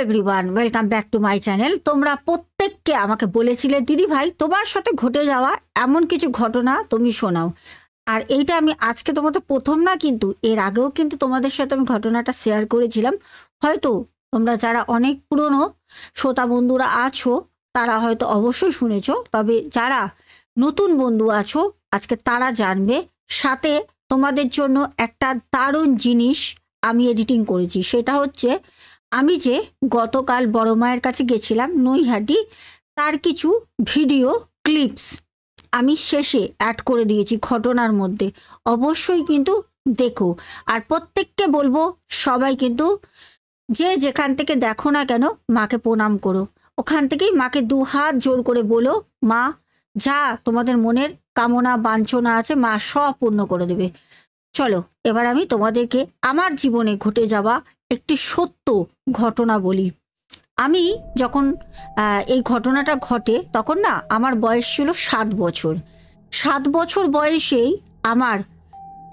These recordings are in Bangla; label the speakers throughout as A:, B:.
A: Everyone, welcome back to my channel. তোমরা প্রত্যেককে আমাকে বলেছিলে দিদি ভাই তোমার সাথে ঘটে যাওয়া এমন কিছু ঘটনা তুমি শোনাও। আর এইটা আমি আজকে তোমাদের প্রথম না, কিন্তু এর আগেও কিন্তু তোমাদের সাথে আমি ঘটনাটা শেয়ার করেছিলাম। হয়তো তোমরা যারা অনেক পুরনো শ্রোতা বন্ধুরা আছো তারা হয়তো অবশ্যই শুনেছ, তবে যারা নতুন বন্ধু আছো আজকে তারা জানবে। সাথে তোমাদের জন্য একটা দারুণ জিনিস আমি এডিটিং করেছি, সেটা হচ্ছে আমি যে গতকাল বড় মায়ের কাছে গেছিলাম নৈহাটি, তার কিছু ভিডিও ক্লিপস আমি শেষে অ্যাড করে দিয়েছি ঘটনার মধ্যে। অবশ্যই কিন্তু দেখো, আর প্রত্যেককে বলবো সবাই কিন্তু যে যেখান থেকে দেখো না কেন মাকে প্রণাম করো। ওখান থেকেই মাকে দু হাত জোর করে বলো, মা যা তোমাদের মনের কামনা বাঞ্ছনা আছে মা সব পূর্ণ করে দেবে। চলো এবার আমি তোমাদেরকে আমার জীবনে ঘটে যাওয়া একটি সত্য ঘটনা বলি। আমি যখন এই ঘটনাটা ঘটে তখন না আমার বয়স ছিল 7 বছর। 7 বছর বয়সেই আমার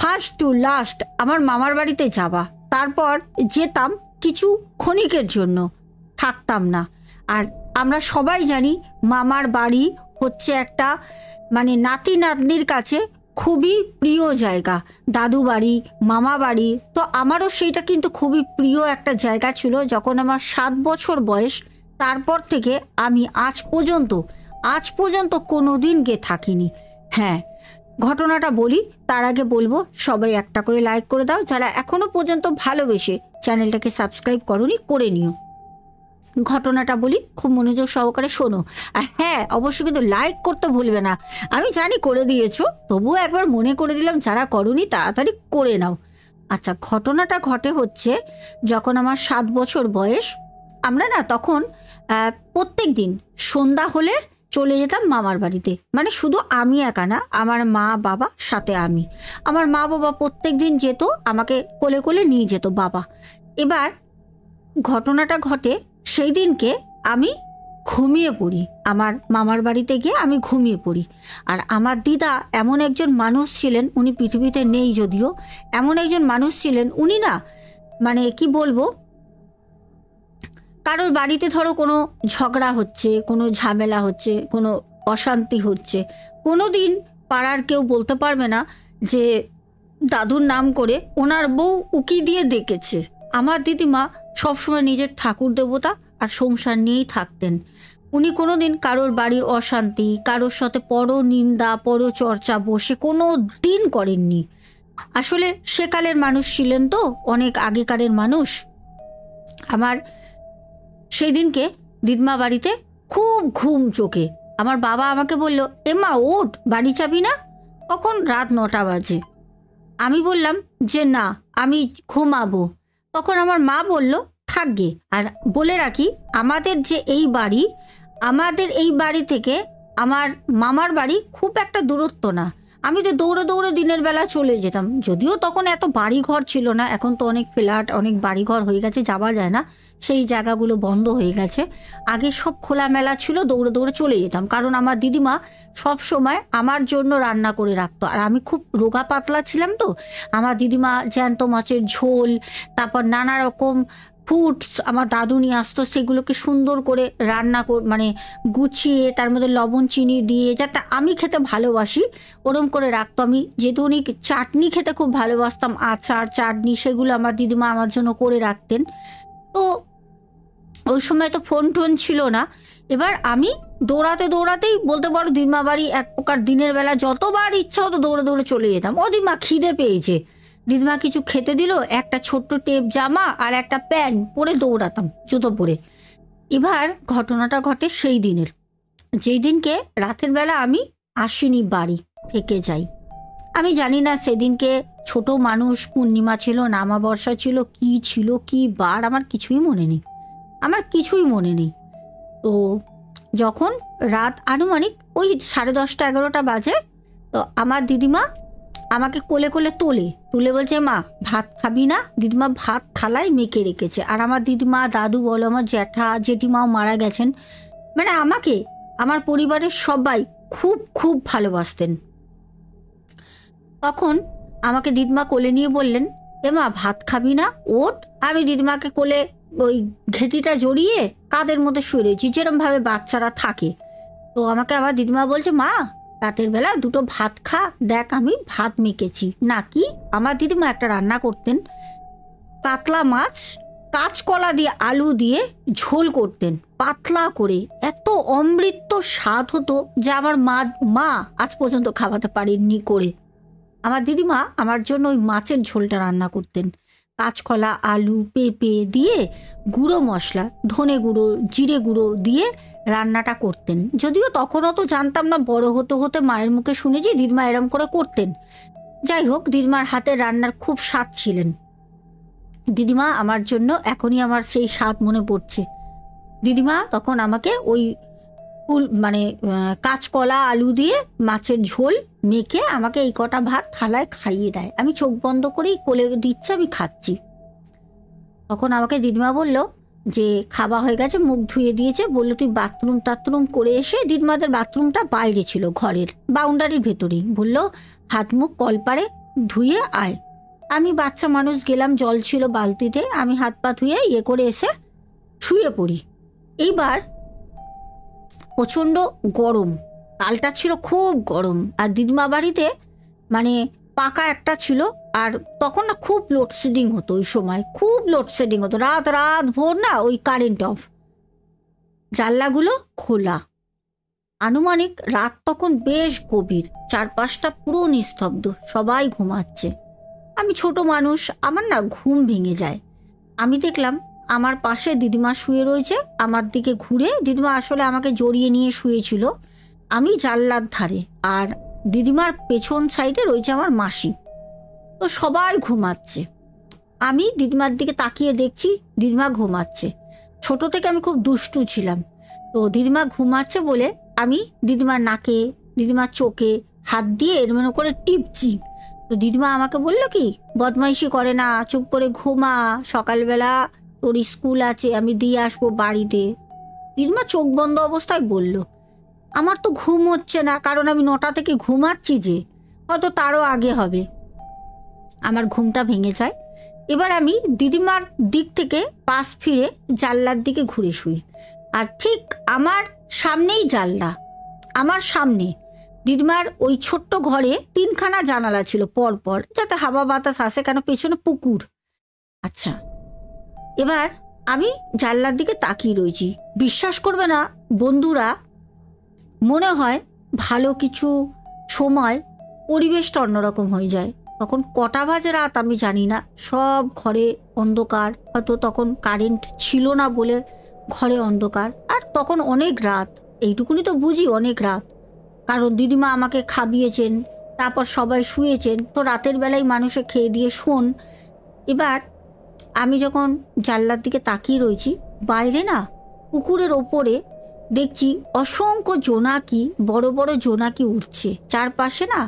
A: ফার্স্ট টু লাস্ট আমার মামার বাড়িতে যাওয়া, তারপর যেতাম কিছু ক্ষণিকের জন্য, থাকতাম না। আর আমরা সবাই জানি মামার বাড়ি হচ্ছে একটা মানে নাতি নাতনির কাছে খুবই প্রিয় জায়গা। দাদু বাড়ি, মামা বাড়ি, তো আমারও সেইটা কিন্তু খুবই প্রিয় একটা জায়গা ছিল যখন আমার 7 বছর বয়স। তারপর থেকে আমি আজ পর্যন্ত কোনো দিন গিয়ে থাকিনি। হ্যাঁ, ঘটনাটা বলি তার আগে বলবো সবাই একটা করে লাইক করে দাও, যারা এখনো পর্যন্ত ভালোবেসে চ্যানেলটাকে সাবস্ক্রাইব করোনি করে নিও। ঘটনাটা বলি, খুব মনোযোগ সহকারে শোনো। আর হ্যাঁ, অবশ্যই কিন্তু লাইক করতে ভুলবে না। আমি জানি করে দিয়েছো, তবুও একবার মনে করে দিলাম যারা করোনি তাড়াতাড়ি করে নাও। আচ্ছা, ঘটনাটা ঘটে হচ্ছে যখন আমার 7 বছর বয়স। আমরা না তখন প্রত্যেক দিন সন্ধ্যা হলে চলে যেতাম মামার বাড়িতে, মানে শুধু আমি একা না, আমার মা বাবা সাথে আমি। আমার মা বাবা প্রত্যেক দিন যেত, আমাকে কোলে কোলে নিয়ে যেত বাবা। এবার ঘটনাটা ঘটে সেই দিনকে আমি ঘুমিয়ে পড়ি, আমার মামার বাড়িতে গিয়ে আমি ঘুমিয়ে পড়ি। আর আমার দিদা এমন একজন মানুষ ছিলেন, উনি পৃথিবীতে নেই যদিও, এমন একজন মানুষ ছিলেন উনি না মানে কি বলবো, কারোর বাড়িতে ধরো কোনো ঝগড়া হচ্ছে, কোনো ঝামেলা হচ্ছে, কোনো অশান্তি হচ্ছে, কোনো দিন পাড়ার কেউ বলতে পারবে না যে দাদুর নাম করে ওনার বউ উকি দিয়ে ডেকেছে। আমার দিদিমা সবসময় নিজের ঠাকুর দেবতা আর সংসার নিয়েই থাকতেন। উনি কোনো দিন কারোর বাড়ির অশান্তি, কারোর সাথে পরনিন্দা পরচর্চা বসে কোনো দিন করেননি। আসলে সেকালের মানুষ ছিলেন তো, অনেক আগেকারের মানুষ। আমার সেই দিনকে দিদমা বাড়িতে খুব ঘুম চোখে। আমার বাবা আমাকে বলল, এমা ওঠ, বাড়ি যাবি না? তখন রাত 9টা বাজে। আমি বললাম যে না, আমি ঘুমাবো। তখন আমার মা বলল থাকবে। আর বলে রাখি, আমাদের যে এই বাড়ি, আমাদের এই বাড়ি থেকে আমার মামার বাড়ি খুব একটা দূরত্ব না। আমি তো দৌড়ে দৌড়ে দিনের বেলা চলে যেতাম, যদিও তখন এত বাড়িঘর ছিল না। এখন তো অনেক ফ্ল্যাট, অনেক বাড়িঘর হয়ে গেছে, যাওয়া যায় না, সেই জায়গাগুলো বন্ধ হয়ে গেছে। আগে সব খোলামেলা ছিল, দৌড়ে দৌড়ে চলে যেতাম, কারণ আমার দিদিমা সব সময় আমার জন্য রান্না করে রাখতো। আর আমি খুব রোগা পাতলা ছিলাম তো, আমার দিদিমা জ্যান্ত মাছের ঝোল, তারপর নানা রকম ফুডস আমার দাদু নিয়ে আসতো, সেগুলোকে সুন্দর করে রান্না মানে গুছিয়ে তার মধ্যে লবণ চিনি দিয়ে যাতে আমি খেতে ভালোবাসি ওরম করে রাখতো। আমি যেহেতু উনি চাটনি খেতে খুব ভালোবাসতাম, আচার চাটনি, সেগুলো আমার দিদিমা আমার জন্য করে রাখতেন। তো ওই সময় তো ফোন টোন ছিল না। এবার আমি দৌড়াতেই বলতে পারো দিদিমা বাড়ি এক প্রকার দিনের বেলা যতবার ইচ্ছা হতো দৌড়ে দৌড়ে চলে যেতাম। ও দিদিমা খিদে পেয়েছে, দিদিমা কিছু খেতে দিল, একটা ছোট্ট টেপ জামা আর একটা প্যান্ট পরে দৌড়াতাম জুতো পরে। এবার ঘটনাটা ঘটে সেই দিনের, যেই দিনকে রাতের বেলা আমি আসিনি, বাড়ি থেকে যাই। আমি জানি না সেদিনকে ছোট মানুষ, পূর্ণিমা ছিল না আমাবর্ষা ছিল, কি বার আমার কিছুই মনে নেই। তো যখন রাত আনুমানিক ওই 10:30 11টা বাজে, তো আমার দিদিমা আমাকে কোলে কোলে তুলে বলছে, মা ভাত খাবি না? দিদিমা ভাত থালায় মেখে রেখেছে। আর আমার দিদিমা, দাদু বলো, আমার জ্যাঠা জেঠিমাও মারা গেছেন, মানে আমাকে আমার পরিবারের সবাই খুব খুব ভালোবাসতেন। তখন আমাকে দিদিমা কোলে নিয়ে বললেন, এমা ভাত খাবি না? ওঠ। আমি দিদিমাকে কোলে ওই ঘেঁটিটা জড়িয়ে কাঁধের মধ্যে শুয়ে রয়েছি, যেরমভাবে বাচ্চারা থাকে। তো আমাকে আবার দিদিমা বলছে, মা রাতের বেলা দুটো ভাত খা, দেখ আমি ভাত মেখেছি। নাকি আমার দিদিমা একটা রান্না করতেন, কাতলা মাছ কাঁচকলা দিয়ে আলু দিয়ে ঝোল করতেন পাতলা করে, এত অমৃত স্বাদ হতো যা আমার মা আজ পর্যন্ত খাওয়াতে পারেননি করে। আমার দিদিমা আমার জন্য ওই মাছের ঝোলটা রান্না করতেন, কাঁচকলা আলু পেঁপে দিয়ে গুঁড়ো মশলা ধনে গুঁড়ো জিরে গুঁড়ো দিয়ে রান্নাটা করতেন। যদিও তখন অত জানতাম না, বড় হতে হতে মায়ের মুখে শুনেছি দিদিমা এরম করে করতেন। যাই হোক, দিদিমার হাতে রান্নার খুব স্বাদ ছিলেন। দিদিমা আমার জন্য এখনই আমার সেই স্বাদ মনে পড়ছে। দিদিমা তখন আমাকে ওই কাঁচকলা আলু দিয়ে মাছের ঝোল মেখে আমাকে এই কটা ভাত থালায় খাইয়ে দেয়। আমি চোখ বন্ধ করেই কোলে দিচ্ছে, আমি খাচ্ছি। তখন আমাকে দিদিমা বলল যে খাওয়া হয়ে গেছে, মুখ ধুয়ে দিয়েছে, বললো তুই টাথরুম করে এসে, দিদিমাদের বাথরুমটা বাইরে ছিল, ঘরের বাউন্ডারির ভেতরেই, বললো হাত মুখ কলপারে ধুয়ে আয়। আমি বাচ্চা মানুষ গেলাম, জল ছিল বালতিতে, আমি হাত পা ধুয়ে করে এসে শুয়ে পড়ি। এইবার প্রচণ্ড গরম, কালটা ছিল খুব গরম, আর দিদিমা বাড়িতে পাকা একটা ছিল, আর তখন না খুব লোডশেডিং হতো, ওই সময় খুব লোডশেডিং হতো, রাত ভোর না ওই কারেন্ট অফ, জানলাগুলো খোলা। আনুমানিক রাত তখন বেশ গভীর, চারপাশটা পুরো নিস্তব্ধ, সবাই ঘুমাচ্ছে। আমি ছোট মানুষ, আমার না ঘুম ভেঙে যায়। আমি দেখলাম আমার পাশে দিদিমা শুয়ে রয়েছে, আমার দিকে ঘুরে, দিদিমা আসলে আমাকে জড়িয়ে নিয়ে শুয়েছিল, আমি জানলার ধারে, আর দিদিমার পেছন সাইডে রয়েছে আমার মাসি। তো সবাই ঘুমাচ্ছে, আমি দিদিমার দিকে তাকিয়ে দেখছি দিদিমা ঘুমাচ্ছে। ছোট থেকে আমি খুব দুষ্টু ছিলাম, তো দিদিমা ঘুমাচ্ছে বলে আমি দিদিমার নাকে দিদিমার চোখে হাত দিয়ে এরম করে টিপছি। তো দিদিমা আমাকে বললো কি, বদমাইশি করে না, চুপ করে ঘুমা, সকালবেলা তোর স্কুল আছে, আমি দিয়ে আসবো বাড়িতে। দিদিমা চোখ বন্ধ অবস্থায় বলল। আমার তো ঘুম হচ্ছে না, কারণ আমি 9টা থেকে ঘুমাচ্ছি, যে হয়তো তারও আগে হবে। আমার ঘুমটা ভেঙে যায়। এবার আমি দিদিমার দিক থেকে পাশ ফিরে জানলার দিকে ঘুরে শুই, আর ঠিক আমার সামনেই জানলা, আমার সামনে দিদিমার ওই ছোট্ট ঘরে 3খানা জানালা ছিল পর পর, যাতে হাওয়া বাতাস আসে, কেন পেছনে পুকুর। আচ্ছা, এবার আমি জানলার দিকে তাকিয়ে রয়েছি। বিশ্বাস করবে না বন্ধুরা, মনে হয় ভালো কিছু সময় পরিবেশটা অন্যরকম হয়ে যায়। তখন কটা বাজে রাত আমি জানি না, সব ঘরে অন্ধকার, হয়তো তখন কারেন্ট ছিল না বলে ঘরে অন্ধকার, আর তখন অনেক রাত, এইটুকুনি তো বুঝি অনেক রাত, কারণ দিদিমা আমাকে খাবিয়েছেন, তারপর সবাই শুয়েছেন, তো রাতের বেলায় মানুষে খেয়ে দিয়ে শোন। এবার আমি যখন জানলার দিকে তাকিয়ে রয়েছি, বাইরে না পুকুরের ওপরে দেখছি অসংখ্য জোনাকি, বড় বড় জোনাকি উঠছে। চারপাশে না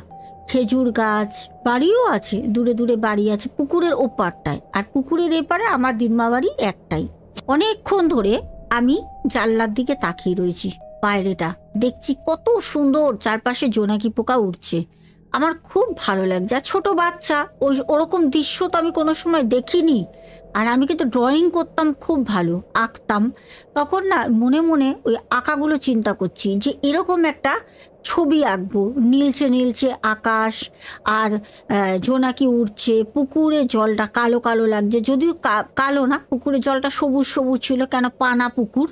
A: খেজুর গাছ, বাড়িও আছে, দূরে দূরে বাড়ি আছে পুকুরের ওপারটায়, আর পুকুরের এপারে আমার দিদিমা বাড়ি একটাই। অনেকক্ষণ ধরে আমি জানলার দিকে তাকিয়ে রয়েছি, বাইরেটা দেখছি কত সুন্দর, চারপাশে জোনাকি পোকা উঠছে, আমার খুব ভালো লাগছে। আর ছোটো বাচ্চা, ওরকম দৃশ্য তো আমি কোনো সময় দেখিনি। আর আমি কিন্তু ড্রয়িং করতাম, খুব ভালো আঁকতাম। তখন না মনে মনে ওই আঁকাগুলো চিন্তা করছি যে এরকম একটা ছবি আঁকবো, নীলচে নীলচে আকাশ, আর জোনাকি উঠছে, পুকুরে জলটা কালো কালো লাগছে, যদিও কালো না, পুকুরের জলটা সবুজ সবুজ ছিল, কেন পানা পুকুর।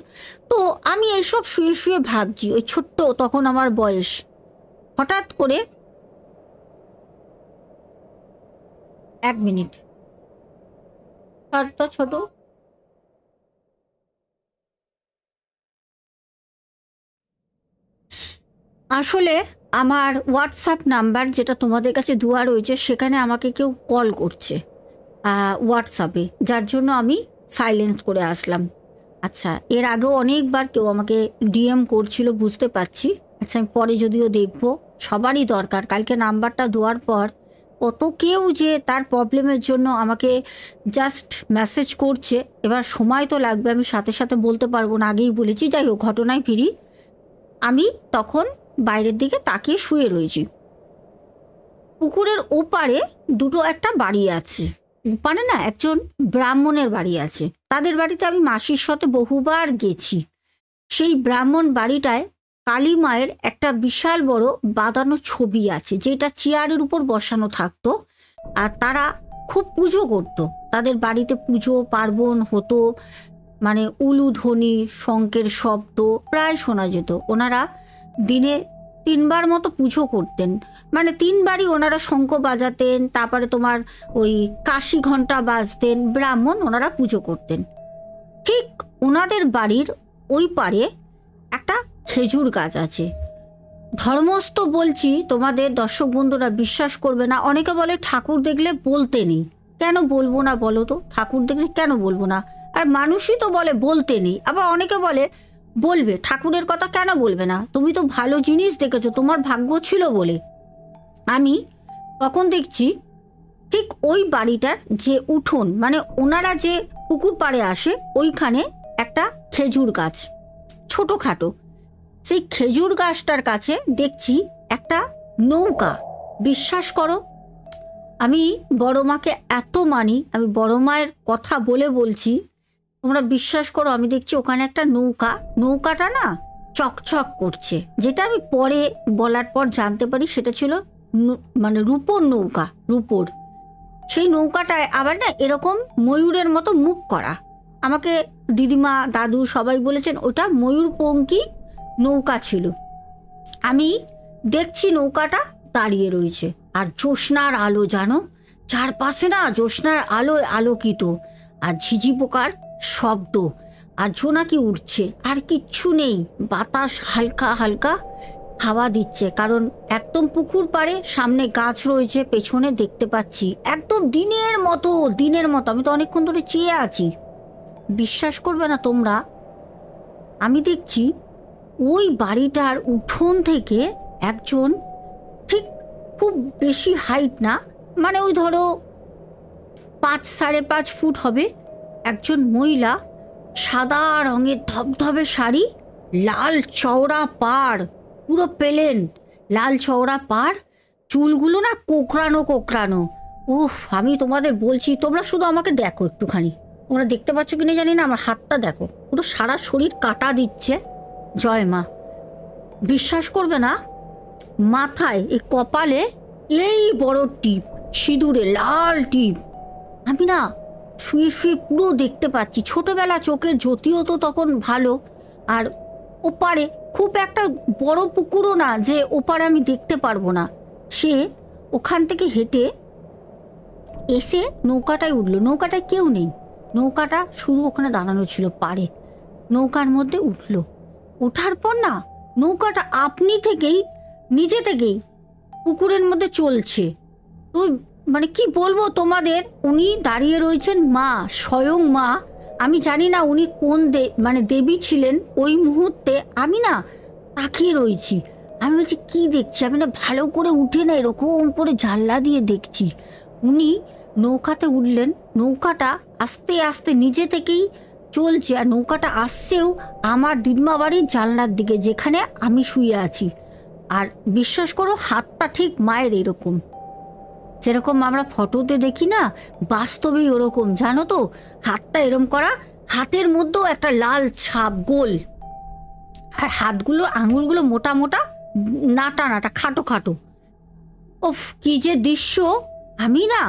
A: তো আমি এইসব শুয়ে শুয়ে ভাবছি, ওই ছোট্ট তখন আমার বয়স। হঠাৎ করে 1 মিনিট, তো ছোট, আসলে আমার হোয়াটসঅ্যাপ নাম্বার যেটা তোমাদের কাছে দেওয়া রয়েছে, সেখানে আমাকে কেউ কল করছে হোয়াটসঅ্যাপে, যার জন্য আমি সাইলেন্স করে আসলাম। আচ্ছা, এর আগেও অনেকবার কেউ আমাকে ডিএম করছিল, বুঝতে পারছি। আচ্ছা, আমি পরে যদিও দেখবো, সবারই দরকার। কালকে নাম্বারটা দেওয়ার পর কত কেউ যে তার প্রবলেমের জন্য আমাকে জাস্ট মেসেজ করছে। এবার সময় তো লাগবে, আমি সাথে সাথে বলতে পারবো না, আগেই বলেছি। যাই হোক, ঘটনায় ফিরি। আমি তখন বাইরের দিকে তাকিয়ে শুয়ে রয়েছি, পুকুরের ওপারে দুটো একটা বাড়ি আছে, ওপারে না একজন ব্রাহ্মণের বাড়ি আছে, তাদের বাড়িতে আমি মাসির সাথে বহুবার গেছি। সেই ব্রাহ্মণ বাড়িটায় কালী মায়ের একটা বিশাল বড় বাঁধানো ছবি আছে, যেটা চেয়ারের উপর বসানো থাকতো। আর তারা খুব পুজো করতো, তাদের বাড়িতে পুজো পার্বণ হতো, মানে উলুধ্বনি শঙ্কের শব্দ প্রায় শোনা যেত। ওনারা দিনে 3বার মতো পুজো করতেন, মানে 3বারই ওনারা শঙ্খ বাজাতেন, তারপরে তোমার ওই কাশি ঘণ্টা বাজতেন, ব্রাহ্মণ ওনারা পুজো করতেন। ঠিক ওনাদের বাড়ির ওই পারে একটা খেজুর গাছ আছে। ধর্মস্থ বলছি, তোমাদের দর্শক বন্ধুরা বিশ্বাস করবে না, অনেকে বলে ঠাকুর দেখলে বলতে নেই। কেন বলবো না বলো তো? ঠাকুর দেখলে কেন বলবো না? আর মানুষই তো বলে বলতে নেই, আবার অনেকে বলে বলবে, ঠাকুরের কথা কেন বলবে না? তুমি তো ভালো জিনিস দেখেছো, তোমার ভাগ্য ছিল বলে। আমি তখন দেখছি ঠিক ওই বাড়িটার যে উঠোন, মানে ওনারা যে পুকুর পাড়ে আসে, ওইখানে একটা খেজুর গাছ ছোটোখাটো। সেই খেজুর গাছটার কাছে দেখছি একটা নৌকা। বিশ্বাস করো, আমি বড় মাকে এত মানি, আমি বড় মায়ের কথা বলে বলছি, তোমরা বিশ্বাস করো, আমি দেখছি ওখানে একটা নৌকাটা না চকচক করছে। যেটা আমি পরে বলার পর জানতে পারি সেটা ছিল মানে রূপোর নৌকা, রূপোর। সেই নৌকাটায় আবার না এরকম ময়ূরের মতো মুখ করা। আমাকে দিদিমা দাদু সবাই বলেছেন ওটা ময়ূরপঙ্খী নৌকা ছিল। আমি দেখছি নৌকাটা দাঁড়িয়ে রয়েছে, আর জ্যোৎস্নার আলো, জানো, চারপাশে না জ্যোৎস্নার আলোয় আলোকিত, আর ঝিঝি পোকার শব্দ, আর জোনাকি উঠছে, আর কিচ্ছু নেই। বাতাস হালকা হালকা হাওয়া দিচ্ছে, কারণ একদম পুকুর পাড়ে, সামনে গাছ রয়েছে, পেছনে দেখতে পাচ্ছি একদম দিনের মতো। আমি তো অনেকক্ষণ ধরে চেয়ে আছি। বিশ্বাস করবে না তোমরা, আমি দেখছি ওই বাড়িটার উঠোন থেকে একজন, ঠিক খুব বেশি হাইট না, মানে ওই ধরো 5-5.5 ফুট হবে, একজন মহিলা, সাদা রঙের ধবধবে শাড়ি, লাল চওড়া পাড়, পুরো প্লেন লাল চওড়া পাড়, চুলগুলো না কোঁকড়ানো। উফ, আমি তোমাদের বলছি, তোমরা শুধু আমাকে দেখো একটুখানি, তোমরা দেখতে পাচ্ছ কিনা জানি না, আমার হাতটা দেখো, পুরো সারা শরীর কাটা দিচ্ছে। জয় মা। বিশ্বাস করবে না, মাথায় এই কপালে এই বড় টিপ, সিঁদুরে লাল টিপ। আমি না শুয়ে শুয়ে পুরো দেখতে পাচ্ছি। ছোটবেলা চোখের জ্যোতিও তো তখন ভালো, আর ওপারে খুব একটা বড় পুকুরও না যে ওপারে আমি দেখতে পারবো না। সে ওখান থেকে হেঁটে এসে নৌকাটায় উঠলো। নৌকাটায় কেউ নেই, নৌকাটা শুধু ওখানে দাঁড়ানো ছিল পাড়ে। নৌকার মধ্যে উঠলো, ওঠার পর না নৌকাটা আপনি থেকেই, নিজে থেকেই পুকুরের মধ্যে চলছে। তো মানে কি বলবো তোমাদের, উনি দাঁড়িয়ে রয়েছেন মা, স্বয়ং মা। আমি জানি না উনি কোন মানে দেবী ছিলেন ওই মুহূর্তে। আমি না তাকিয়ে রয়েছি, আমি বলছি কী দেখছি, আমি না ভালো করে উঠে না এরকম করে জানলা দিয়ে দেখছি। উনি নৌকাতে উঠলেন, নৌকাটা আস্তে আস্তে নিজে থেকেই চলছে, আর নৌকাটা আসছেও আমার দিদিমা বাড়ির জানলার দিকে, যেখানে আমি শুয়ে আছি। আর বিশ্বাস করো, হাতটা ঠিক মায়ের এরকম, যেরকম আমরা ফটোতে দেখি না, বাস্তবেই ওরকম, জানো তো, হাতটা এরম করা, হাতের মধ্যেও একটা লাল ছাপ গোল, আর হাতগুলো আঙুলগুলো মোটা মোটা, নাটা খাটো খাটো। ওফ, কি যে দৃশ্য! আমি না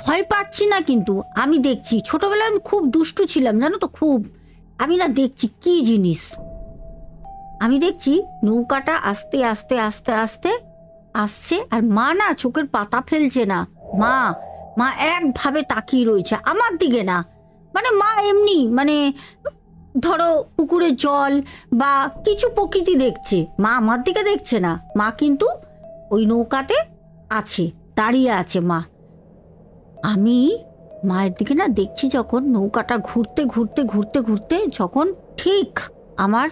A: ভয় পাচ্ছি না, কিন্তু আমি দেখছি, ছোটবেলায় আমি খুব দুষ্টু ছিলাম জানো তো, খুব। আমি না দেখছি কি জিনিস, আমি দেখছি নৌকাটা আস্তে আস্তে আস্তে আস্তে আসছে, আর মা না চোখের পাতা ফেলছে না। মা একভাবে তাকিয়ে রয়েছে আমার দিকে, না মানে মা এমনি, মানে ধরো পুকুরের জল বা কিছু প্রকৃতি দেখছে, মা আমার দিকে দেখছে না। মা কিন্তু ওই নৌকাতে আছে, দাঁড়িয়ে আছে মা। আমি মায়ের দিকে না দেখছি, যখন নৌকাটা ঘুরতে ঘুরতে ঘুরতে ঘুরতে যখন ঠিক আমার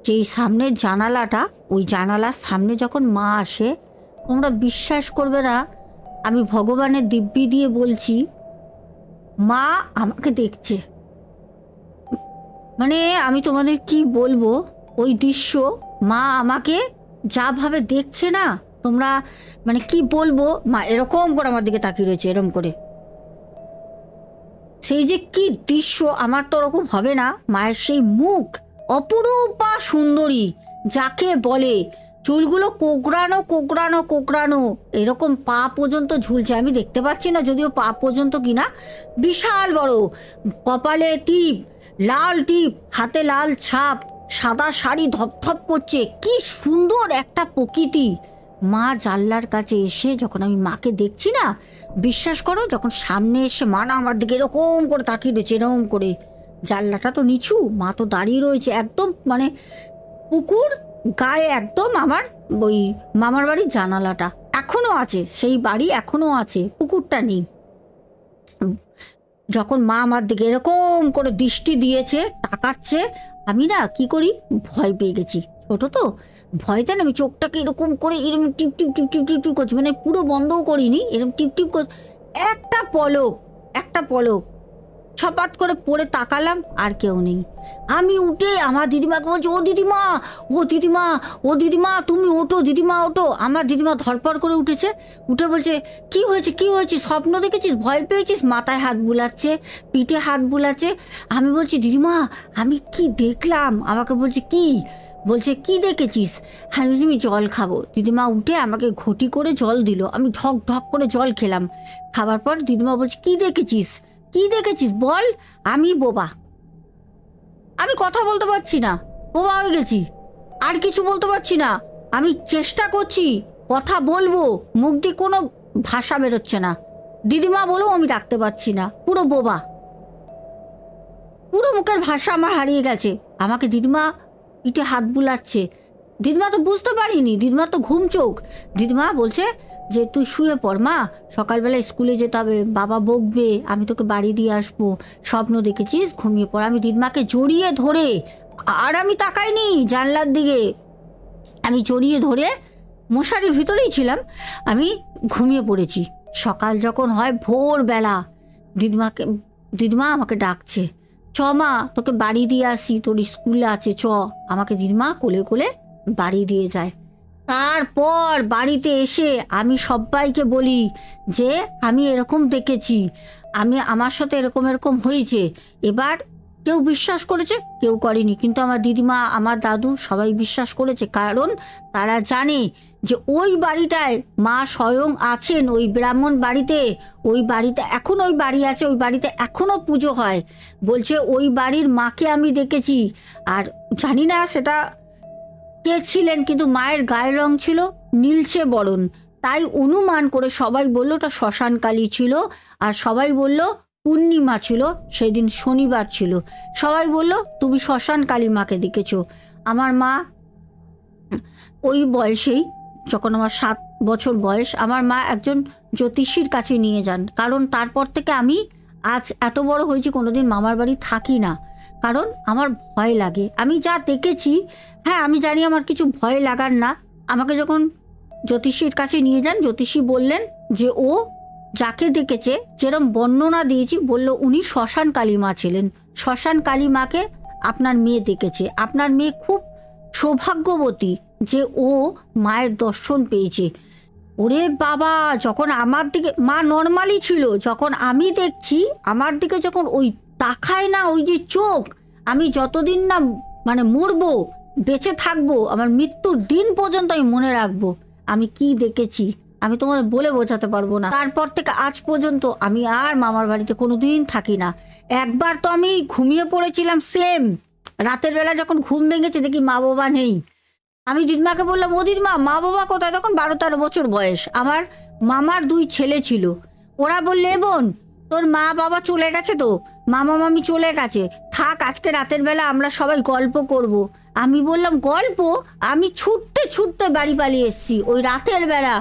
A: যেই সামনের জানালাটা, ওই জানালার সামনে যখন মা আসে, তোমরা বিশ্বাস করবে না, আমি ভগবানের দিব্যি দিয়ে বলছি, মা আমাকে দেখছে। মানে আমি তোমাদের কি বলবো, ওই দৃশ্য, মা আমাকে যাভাবে দেখছে না, তোমরা মানে কি বলবো, মা এরকম করে আমার দিকে তাকিয়ে রয়েছে, এরকম করে। সেই যে কি দৃশ্য, আমার তো ওরকম হবে না। মায়ের সেই মুখ অপরূপা সুন্দরী যাকে বলে, চুলগুলো কোকড়ানো কোকড়ানো কোকড়ানো, এরকম পা পর্যন্ত ঝুলছে, আমি দেখতে পাচ্ছি না যদিও পা পর্যন্ত কিনা, বিশাল বড়, কপালে টিপ, লাল টিপ, হাতে লাল ছাপ, সাদা শাড়ি ধপধপ করছে, কি সুন্দর একটা প্রকৃতি। মা জানলার কাছে এসে যখন আমি মাকে দেখছি না, বিশ্বাস করো, যখন সামনে এসে মা না আমার দিকে এরকম করে তাকিয়ে রয়েছে, এরকম করে, জানলাটা তো নিচু, মা তো দাঁড়িয়ে রয়েছে একদম মানে পুকুর গায়ে, একদম আমার ওই মামার বাড়ির জানালাটা এখনো আছে, সেই বাড়ি এখনো আছে, পুকুরটা নেই। যখন মা আমার দিকে এরকম করে দৃষ্টি দিয়েছে, তাকাচ্ছে, আমি না কি করি, ভয় পেয়ে গেছি, ছোট তো, ভয়তে না আমি চোখটাকে এরকম করে এরকম টিপ টিপ টিপ টিপ টিপ টিপ করছি, মানে পুরো বন্ধও করিনি, এরকম টিপ টিপ করে একটা পলক ছপাত করে পড়ে তাকালাম, আর কেউ নেই। আমি উঠে আমার দিদিমাকে বলছি, ও দিদিমা, ও দিদিমা, ও দিদিমা, তুমি ওঠো দিদিমা, ওঠো। আমার দিদিমা ধরপড় করে উঠেছে, উঠে বলছে, কি হয়েছে কি হয়েছে, স্বপ্ন দেখেছিস, ভয় পেয়েছিস? মাথায় হাত বুলাচ্ছে, পিঠে হাত বুলাচ্ছে। আমি বলছি, দিদিমা আমি কি দেখলাম? আমাকে বলছে কি, বলছে কি দেখেছিস? আমি বলছি আমি জল খাবো। দিদিমা উঠে আমাকে ঘটি করে জল দিল, আমি ঢক ঢক করে জল খেলাম। খাবার পর দিদিমা বলছে, কি দেখেছিস, কি দেখেছিস বল? আমি বোবা, আমি কথা বলতে পারছি না, বোবা হয়ে গেছি, আর কিছু বলতে পারছি না। আমি চেষ্টা করছি কথা বলবো, মুখ দিয়ে কোনো ভাষা বেরোচ্ছে না, দিদিমা বলেও আমি ডাকতে পারছি না, পুরো বোবা, পুরো মুখের ভাষা আমার হারিয়ে গেছে। আমাকে দিদিমা পিঠে হাত বুলাচ্ছে, দিদিমা তো বুঝতে পারিনি, দিদিমা তো ঘুম চোখ। দিদিমা বলছে যে তুই শুয়ে পড় মা, সকালবেলা স্কুলে যেতে হবে, বাবা বকবে, আমি তোকে বাড়ি দিয়ে আসবো, স্বপ্ন দেখেছিস, ঘুমিয়ে পড়। আমি দিদিমাকে জড়িয়ে ধরে, আর আমি তাকাইনি জানলার দিকে, আমি জড়িয়ে ধরে মশারির ভিতরেই ছিলাম, আমি ঘুমিয়ে পড়েছি। সকাল যখন হয় ভোরবেলা, দিদিমা আমাকে ডাকছে, চ মা তোকে বাড়ি দিয়ে আসি, তোর স্কুলে আছে চ। আমাকে দিদিমা কোলে কোলে বাড়ি দিয়ে যায়। তারপর বাড়িতে এসে আমি সবাইকে বলি যে আমি এরকম দেখেছি, আমার সাথে এরকম এরকম হয়েছে। এবার কেউ বিশ্বাস করেছে, কেউ করেনি, কিন্তু আমার দিদিমা, আমার দাদু সবাই বিশ্বাস করেছে, কারণ তারা জানে যে ওই বাড়িটায় মা স্বয়ং আছেন, ওই ব্রাহ্মণ বাড়িতে, ওই বাড়িতে এখন ওই বাড়ি আছে, ওই বাড়িতে এখনও পুজো হয়। বলছে ওই বাড়ির মাকে আমি দেখেছি, আর জানি না সেটা কে ছিলেন, কিন্তু মায়ের গায়ের রং ছিল নীলচে বরণ, তাই অনুমান করে সবাই বলল ওটা শ্মশান কালী ছিল। আর সবাই বলল পূর্ণিমা ছিল, সেদিন শনিবার ছিল, সবাই বলল তুমি শ্মশান কালী মাকে দেখেছো। আমার মা ওই বয়সেই, যখন আমার 7 বছর বয়স, আমার মা একজন জ্যোতিষীর কাছে নিয়ে যান, কারণ তারপর থেকে আমি আজ এত বড় হয়েছি কোনোদিন মামার বাড়ি থাকি না, কারণ আমার ভয় লাগে। আমি যা দেখেছি, হ্যাঁ আমি জানি আমার কিছু ভয় লাগার না। আমাকে যখন জ্যোতিষীর কাছে নিয়ে যান, জ্যোতিষী বললেন যে ও যাকে দেখেছে, যেরম বর্ণনা দিয়েছি, বলল উনি শ্মশান কালী মা ছিলেন, শ্মশান কালী মাকে আপনার মেয়ে দেখেছে, আপনার মেয়ে খুব সৌভাগ্যবতী যে ও মায়ের দর্শন পেয়েছে। ওরে বাবা, যখন আমার দিকে, মা নর্মালি ছিল, যখন আমি দেখছি আমার দিকে যখন ওই তাকায় না, ওই যে চোখ, আমি যতদিন না মানে মরবো, বেঁচে থাকবো, আমার মৃত্যুর দিন পর্যন্ত আমি মনে রাখবো আমি কি দেখেছি, আমি তোমাদের বলে বোঝাতে পারবো না। তারপর থেকে আজ পর্যন্ত আমি আর মামার বাড়িতে কোনোদিন থাকি না। একবার তো আমি ঘুমিয়ে পড়েছিলাম, সেম রাতের বেলা যখন ঘুম ভেঙেছে দেখি মা বাবা নেই। আমি দিদিমাকে বললাম, ও দিদিমা মা বাবা কোথায়? তখন 12-13 বছর বয়স। আমার মামার 2 ছেলে ছিল, ওরা বললে বোন তোর মা বাবা চলে গেছে, তো মামা মামি চলে গেছে, থাক আজকে রাতের বেলা আমরা সবাই গল্প করব। আমি বললাম গল্প? আমি ছুটতে ছুটতে বাড়ি পালিয়ে এসেছি ওই রাতের বেলা।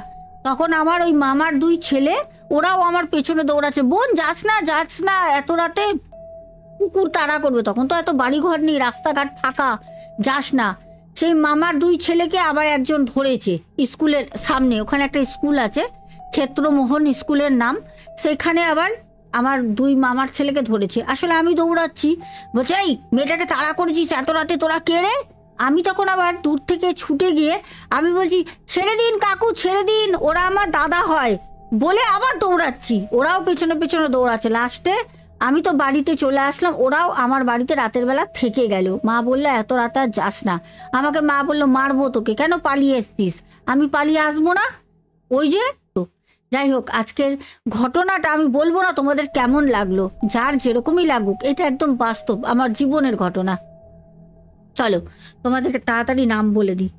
A: তখন আমার ওই মামার 2 ছেলে, ওরাও আমার পেছনে দৌড়াচ্ছে, বোন যাস না যাস না, এত রাতে কুকুর তাড়া করবে। তখন তো এত বাড়িঘর নেই, রাস্তাঘাট ফাঁকা, যাস না। সেই মামার 2 ছেলেকে আবার একজন ধরেছে স্কুলের সামনে, ওখানে একটা স্কুল আছে, ক্ষেত্রমোহন স্কুলের নাম, সেখানে আবার আমার 2 মামার ছেলেকে ধরেছে। আসলে আমি দৌড়াচ্ছি, বলছে এই মেয়েটাকে তাড়া করেছিস এত রাতে, তোরা কে রে? আমি তখন আবার দূর থেকে ছুটে গিয়ে আমি বলছি ছেড়ে দিন কাকু, ছেড়ে দিন, ওরা আমার দাদা হয় বলে আবার দৌড়াচ্ছি, ওরাও পেছনে পেছনে দৌড়াচ্ছে। লাস্টে আমি তো বাড়িতে চলে আসলাম, ওরাও আমার বাড়িতে রাতের বেলা থেকে গেল। মা বললো এত রাতে আর যাস না। আমাকে মা বললো মারবো তোকে, কেন পালিয়ে এসছিস? আমি পালিয়ে আসবো না, ওই যে তো। যাই হোক, আজকের ঘটনাটা আমি বলবো না তোমাদের কেমন লাগলো, যার যেরকমই লাগুক, এটা একদম বাস্তব আমার জীবনের ঘটনা। চলো তোমাদেরকে তাড়াতাড়ি নাম বলে দিই।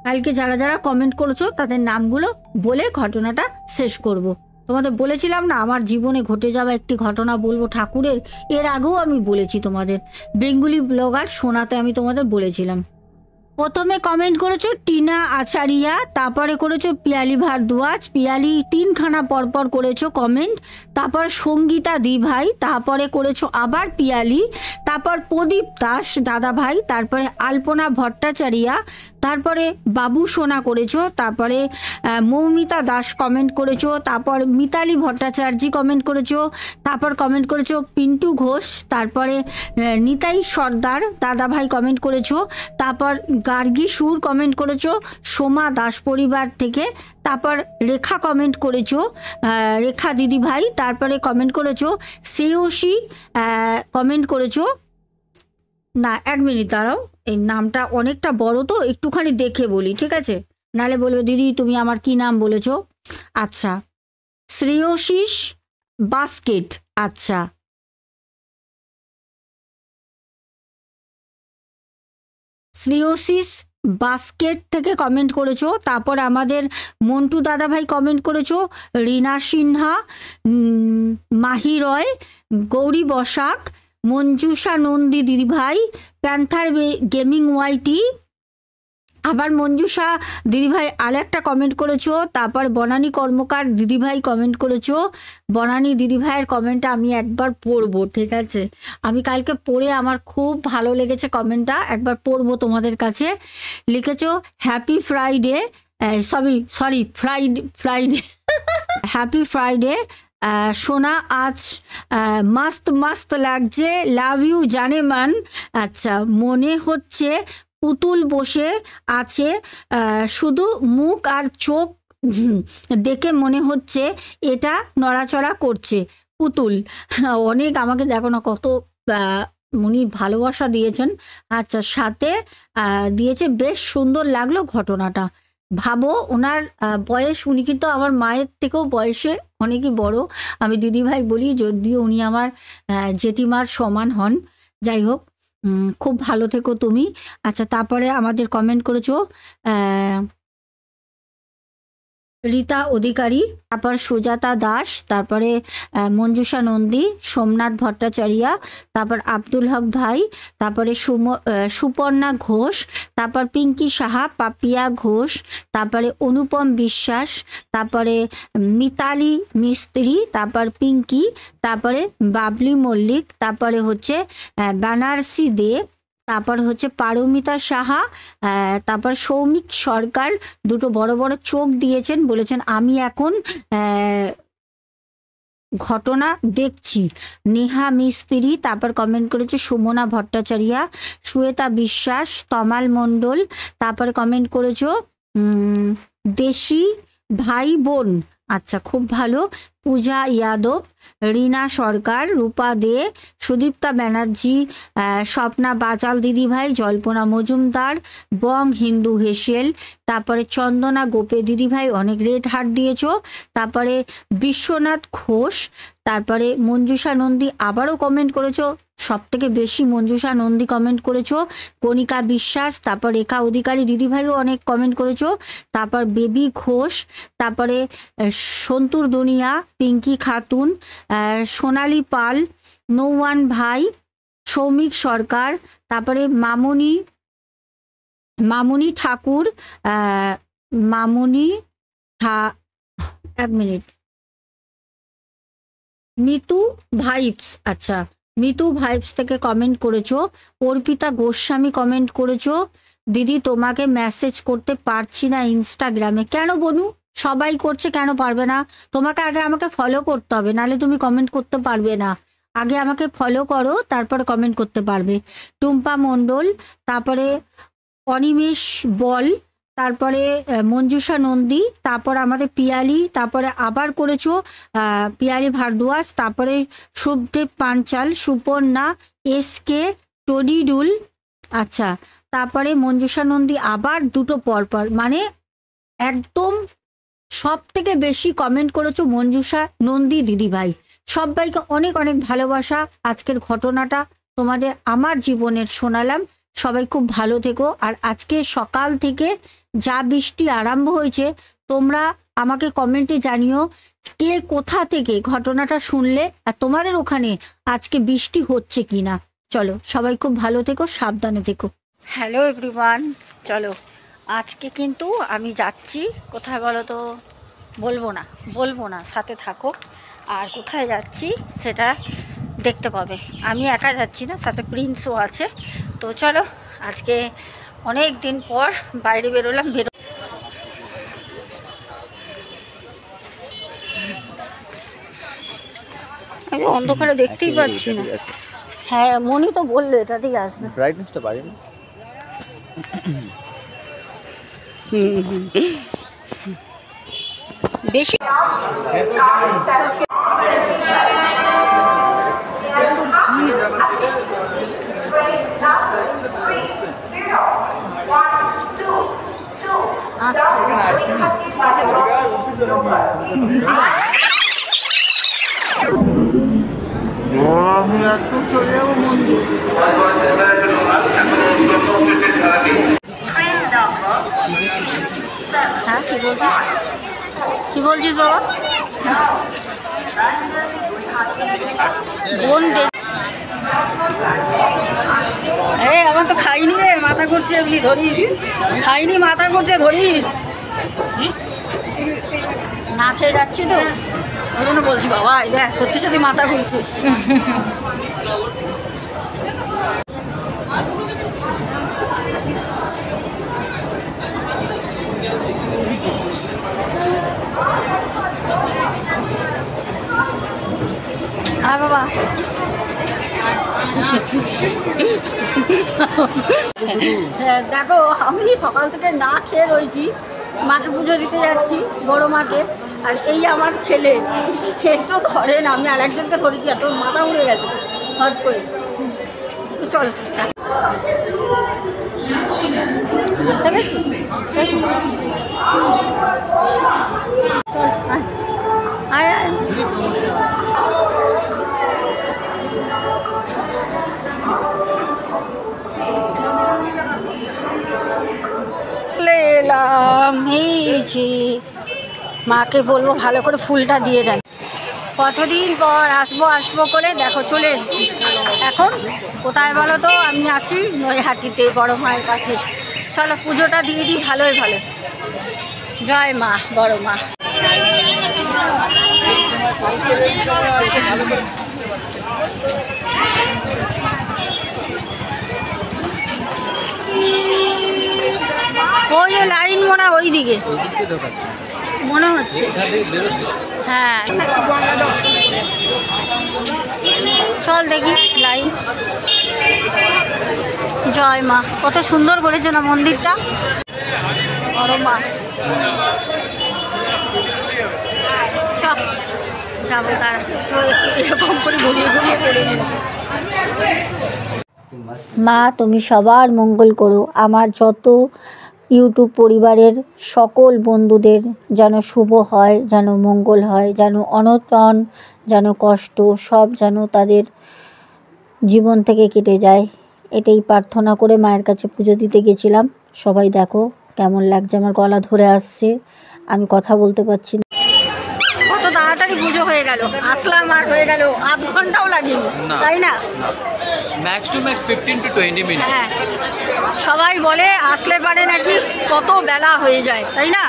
A: কালকে যারা যারা কমেন্ট করেছো তাদের নামগুলো বলে ঘটনাটা শেষ করব। তোমাদের বলেছিলাম না আমার জীবনে ঘটে যাওয়া একটি ঘটনা বলবো ঠাকুরের, এর আগেও আমি বলেছি তোমাদের, বেঙ্গলি ব্লগার সোনাতে আমি তোমাদের বলেছিলাম। প্রথমে কমেন্ট করেছো টিনা আচারিয়া, তারপরে করেছো পিয়ালি ভারদ্বাজ, পিয়ালি 3খানা পরপর করেছো কমেন্ট, তারপর সঙ্গীতা দি ভাই, তারপরে করেছো আবার পিয়ালি, তারপর প্রদীপ দাস দাদা ভাই, তারপরে আলপনা ভট্টাচারিয়া, তারপরে বাবু সোনা করেছো, তারপরে মৌমিতা দাস কমেন্ট করেছো, তারপর মিতালি ভট্টাচার্য কমেন্ট করেছো, তারপর কমেন্ট করেছো পিন্টু ঘোষ, তারপরে নিতাই সর্দার দাদা ভাই কমেন্ট করেছো, তারপর গার্গী সুর কমেন্ট করেছো সোমা দাস পরিবার থেকে, তারপর রেখা কমেন্ট করেছো রেখা দিদি ভাই, তারপরে কমেন্ট করেছো শ্রেয়সী কমেন্ট করেছো, না 1 মিনিট দাঁড়াও, এই নামটা অনেকটা বড় তো একটুখানি দেখে বলি, ঠিক আছে? নালে বলবে দিদি তুমি আমার কি নাম বলেছো। আচ্ছা, শ্রেয়শীষ বাস্কেট, আচ্ছা শ্রেয়শীষ বাস্কেট থেকে কমেন্ট করেছো, তারপর আমাদের মন্টু দাদাভাই কমেন্ট করেছো, রীনা সিনহা, মাহি রয়, গৌরী বসাক, মঞ্জুষা নন্দী দিদিভাই, প্যান্থার গেমিং ওয়াইটি, আবার মঞ্জুষা দিদিভাই আর একটা কমেন্ট করেছো, তারপর বনানী কর্মকার দিদিভাই কমেন্ট করেছো। বনানী দিদিভাইয়ের কমেন্টটা আমি একবার পড়বো, ঠিক আছে? আমি কালকে পড়ে আমার খুব ভালো লেগেছে কমেন্টটা, একবার পড়বো তোমাদের কাছে। লিখেছো happy Friday, sorry Friday happy Friday সোনা, আজ মস্ত মস্ত লাগছে, লাভ ইউ জানে মান। আচ্ছা, মনে হচ্ছে পুতুল বসে আছে, শুধু মুখ আর চোখ দেখে মনে হচ্ছে এটা নড়াচড়া করছে। পুতুল অনেক আমাকে দেখো না কত উনি ভালোবাসা দিয়েছেন। আচ্ছা, সাথে দিয়েছে বেশ সুন্দর লাগলো ঘটনাটা। ভাবো ওনার বয়স, উনি কিন্তু আমার মায়ের থেকেও বয়সে অনেকই বড়, আমি দিদিভাই বলি, যদিও উনি আমার জেঠিমার সমান হন। যাই হোক, খুব ভালো থেকো তুমি। আচ্ছা, তারপরে আমাদের কমেন্ট করেছো রীতা অধিকারী, তারপর সুজাতা দাস, তারপরে মঞ্জুষা নন্দী, সোমনাথ ভট্টাচার্য, তারপর আব্দুল হক ভাই, তারপরে সুপর্ণা ঘোষ, তারপর পিঙ্কি সাহা, পাপিয়া ঘোষ, তারপরে অনুপম বিশ্বাস, তারপরে মিতালি মিস্ত্রি, তারপর পিঙ্কি, তারপরে বাবলি মল্লিক, তারপরে হচ্ছে বেনারসি দে, তারপর হচ্ছে পারমিতা সাহা, তারপর সৌমিক সরকার, দুটো বড় বড় চোখ দিয়েছেন, বলেছেন আমি এখন ঘটনা দেখছি। নেহা মিস্ত্রি, তারপর কমেন্ট করেছে সুমনা ভট্টাচার্য, শ্বেতা বিশ্বাস, তমাল মণ্ডল, তারপরে কমেন্ট করেছো দেশি ভাই বোন, আচ্ছা খুব ভালো, পূজা যাদব, রীনা সরকার, রূপা দে, সুদীপ্তা ব্যানার্জি, স্বপ্না বাচাল দিদিভাই, জল্পনা মজুমদার, বং হিন্দু হেসেল, তারপরে চন্দনা গোপে দিদিভাই অনেক রেড হার্ট দিয়েছো, তারপরে বিশ্বনাথ ঘোষ, তারপরে মঞ্জুষা নন্দী আবারও কমেন্ট করেছো, সব থেকে বেশি মঞ্জুষা নন্দী কমেন্ট করেছো, কণিকা বিশ্বাস, তারপর রেখা অধিকারী দিদিভাইও অনেক কমেন্ট করেছো, তারপর বেবি ঘোষ, তারপরে সন্তুর দুনিয়া, পিঙ্কি খাতুন, সোনালি পাল, নৌওয়ান ভাই, সৌমিক সরকার, তারপরে মামুনি ঠাকুর, এক মিনিট, মিতু ভাইবস, আচ্ছা মিতু ভাইবস থেকে কমেন্ট করেছো, অর্পিতা গোস্বামী কমেন্ট করেছো, দিদি তোমাকে মেসেজ করতে পারছি না ইনস্টাগ্রামে। কেন বনু, সবাই করছে, কেন পারবে না? তোমাকে আগে আমাকে ফলো করতে হবে, নাহলে তুমি কমেন্ট করতে পারবে না। আগে আমাকে ফলো করো, তারপরে কমেন্ট করতে পারবে। টুম্পা মণ্ডল, তারপরে অনিমেষ বল, তারপরে মঞ্জুষা নন্দী, তারপরে আমাদের পিয়ালি, তারপরে আবার করেছো পিয়ালি ভারদ্বাজ, তারপরে শুভদেব পাঞ্চাল, সুপর্ণা, SK, টনিডুল। আচ্ছা, তারপরে মঞ্জুষা নন্দী আবার দুটো পরপর, মানে একদম সব থেকে বেশি কমেন্ট করেছো মঞ্জুষা নন্দী দিদিভাই। সবাইকে অনেক অনেক ভালোবাসা। আজকের ঘটনাটা তোমাদের আমার জীবনের শোনালাম। সবাই খুব ভালো থেকো। আর আজকে সকাল থেকে যা বৃষ্টি আরম্ভ হয়েছে, তোমরা আমাকে কমেন্টে জানিও কে কোথা থেকে ঘটনাটা শুনলে, আর তোমাদের ওখানে আজকে বৃষ্টি হচ্ছে কিনা। চলো সবাই খুব ভালো থেকো, সাবধানে থেকো। হ্যালো এভরিওয়ান, চলো আজকে কিন্তু আমি যাচ্ছি কোথায় বলো তো? বলবো না, সাথে থাকো। আর কোথায় যাচ্ছি সেটা দেখতে পাবে। আমি একা যাচ্ছি না, সাথে প্রিন্সও আছে। তো চলো, আজকে অনেক দিন পর বাইরে বেরোলাম। আমি অন্ধকারে দেখতেই পাচ্ছি না। হ্যাঁ, মনি তো বললো এটা দিয়ে আসবে।
B: ব্রাইটনেসটা বাড়ে না?
A: বেশি আমি একদম চলে যাবো মন্দির। হ্যাঁ, কি বলছিস বাবা? বোন আমার তো খাইনি রে, মাথা করছে এমনি ধরিস। খাইনি, মাথা করছে ধরিস। না খেয়ে যাচ্ছি তো, ওই জন্য বলছি বাবা, দেখ সত্যি সত্যি মাথা ঘুরছে। হ্যাঁ বাবা, দেখো আমি সকাল থেকে না খেয়ে রয়েছি, মাকে পুজো দিতে যাচ্ছি, বড় মাকে। আর এই আমার ছেলে একটু ধরে না, আমি আরেকজনকে ধরেছি, এত মাথা উড়ে গেছে হট করে। চল, বুঝতে গেছিস? চল আয় আয়। এলাম, এই যে মাকে বলবো ভালো করে ফুলটা দিয়ে দেন। কতদিন পর আসবো করে দেখো চলে এসেছি। এখন কোথায় বলো তো? আমি আছি নৈহাটিতে বড় মায়ের কাছে। চলো পুজোটা দিয়ে দিই ভালোই ভালো। জয় মা, বড় মা। ওই যে লাইন মনে ওই দিকে মনে হচ্ছে। হ্যাঁ চল দেখি লাইন। জয় মা, কত সুন্দর করেছে না মন্দিরটা, বড় মা। চল যাবো, তারা তো এরকম করে ঘুরিয়ে ঘুরিয়ে করে নিল। মা তুমি সবার মঙ্গল করো। আমার যত ইউটিউব পরিবারের সকল বন্ধুদের যেন শুভ হয়, যেন মঙ্গল হয়, যেন অনটন, যেন কষ্ট সব যেন তাদের জীবন থেকে কেটে যায়, এটাই প্রার্থনা করে মায়ের কাছে পুজো দিতে গেছিলাম। সবাই দেখো কেমন লাগছে, আমার গলা ধরে আসছে, আমি কথা বলতে পারছি না। কত তাড়াতাড়ি পুজো হয়ে গেল, আসলাম আর হয়ে গেল, আধ ঘন্টাও লাগেনি, তাই না?
B: Max to max 15 to 20 minute.
A: হ্যাঁ, সবাই বলে আসলে পারে নাকি কত বেলা হয়ে যায়, তাই না?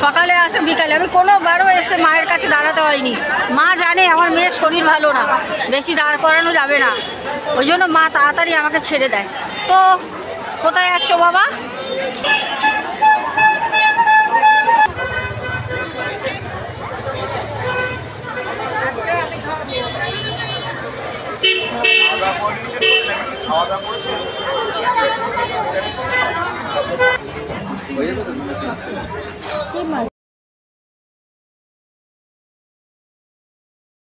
A: সকালে আসে বিকালে, আমি কোনোবারও এসে মায়ের কাছে দাঁড়াতে হয়নি। মা জানে আমার মেয়ের শরীর ভালো না, বেশি দাঁড় করানো যাবে না, ওই জন্য মা তাড়াতাড়ি আমাকে ছেড়ে দেয়। তো কোথায় যাচ্ছ বাবা?
B: হয়ে যাবে তো?
C: কি মাছ?